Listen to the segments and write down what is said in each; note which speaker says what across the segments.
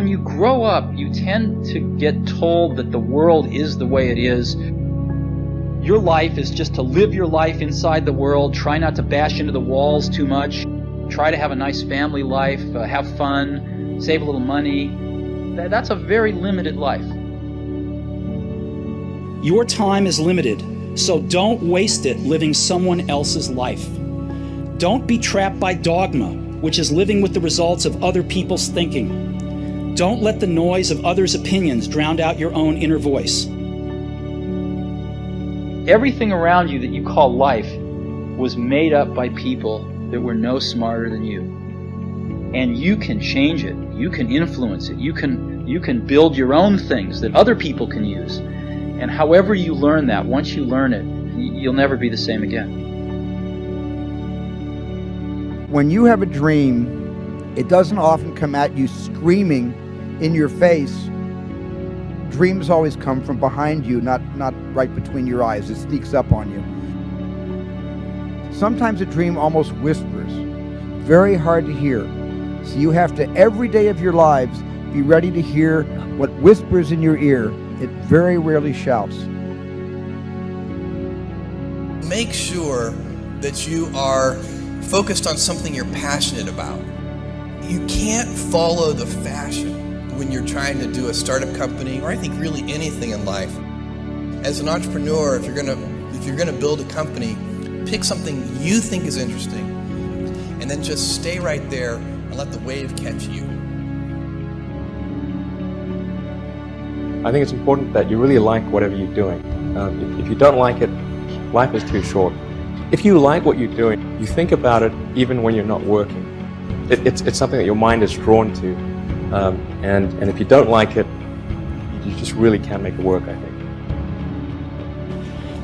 Speaker 1: when you grow up, you tend to get told that the world is the way it is. Your life is just to live your life inside the world, try not to bash into the walls too much, try to have a nice family life, have fun, save a little money. That's a very limited life.
Speaker 2: Your time is limited, so don't waste it living someone else's life. Don't be trapped by dogma, which is living with the results of other people's thinking. Don't let the noise of others' opinions drown out your own inner voice.
Speaker 1: Everything around you that you call life was made up by people that were no smarter than you. And you can change it. You can influence it. You can build your own things that other people can use. And however you learn that, once you learn it, you'll never be the same again.
Speaker 3: When you have a dream, it doesn't often come at you screaming in your face. Dreams always come from behind you, not right between your eyes. It sneaks up on you. Sometimes a dream almost whispers, very hard to hear. So you have to, every day of your lives, be ready to hear what whispers in your ear. It very rarely shouts.
Speaker 4: Make sure that you are focused on something you're passionate about. You can't follow the fashion when you're trying to do a startup company, or I think really anything in life. As an entrepreneur, if you're gonna build a company, pick something you think is interesting, and then just stay right there and let the wave catch you.
Speaker 5: I think it's important that you really like whatever you're doing. If you don't like it, life is too short. If you like what you're doing, you think about it even when you're not working. It's something that your mind is drawn to. And if you don't like it, you just really can't make it work, I think.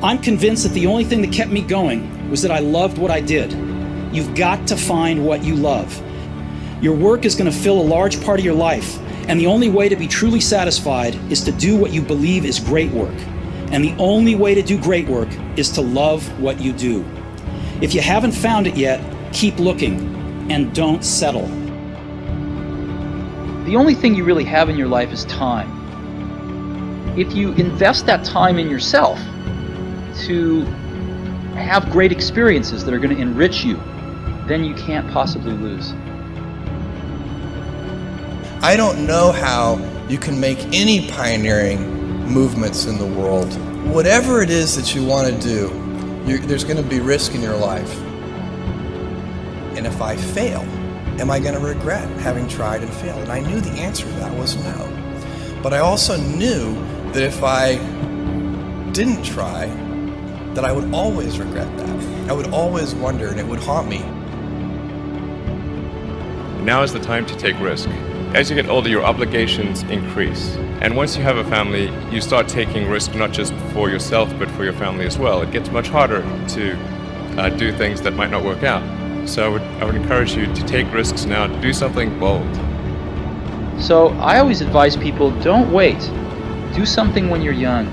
Speaker 2: I'm convinced that the only thing that kept me going was that I loved what I did. You've got to find what you love. Your work is going to fill a large part of your life, and the only way to be truly satisfied is to do what you believe is great work. And the only way to do great work is to love what you do. If you haven't found it yet, keep looking and don't settle.
Speaker 1: The only thing you really have in your life is time. If you invest that time in yourself to have great experiences that are going to enrich you, then you can't possibly lose.
Speaker 4: I don't know how you can make any pioneering movements in the world. Whatever it is that you want to do, there's going to be risk in your life. And if I fail, am I going to regret having tried and failed? And I knew the answer to that was no. But I also knew that if I didn't try, that I would always regret that. I would always wonder, and it would haunt me.
Speaker 6: Now is the time to take risk. As you get older, your obligations increase. And once you have a family, you start taking risk not just for yourself, but for your family as well. It gets much harder to do things that might not work out. So I would encourage you to take risks now, to do something bold.
Speaker 1: So I always advise people, don't wait. Do something when you're young,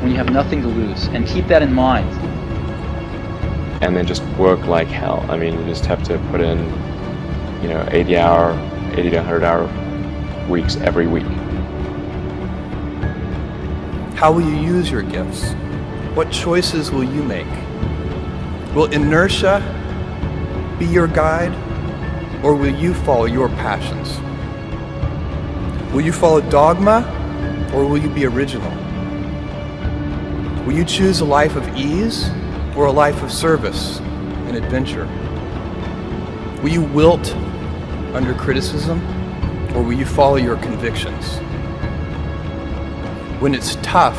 Speaker 1: when you have nothing to lose, and keep that in mind.
Speaker 5: And then just work like hell. I mean, you just have to put in, 80 to 100 hour weeks every week.
Speaker 4: How will you use your gifts? What choices will you make? Will inertia be your guide, or will you follow your passions? Will you follow dogma, or will you be original? Will you choose a life of ease, or a life of service and adventure? Will you wilt under criticism, or will you follow your convictions? When it's tough,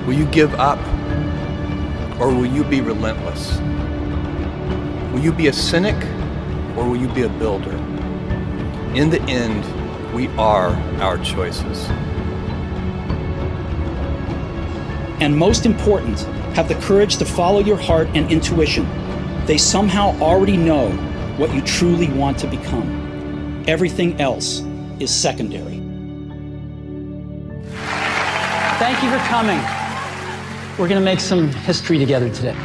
Speaker 4: will you give up, or will you be relentless? Will you be a cynic, or will you be a builder? In the end, we are our choices.
Speaker 2: And most important, have the courage to follow your heart and intuition. They somehow already know what you truly want to become. Everything else is secondary.
Speaker 7: Thank you for coming. We're going to make some history together today.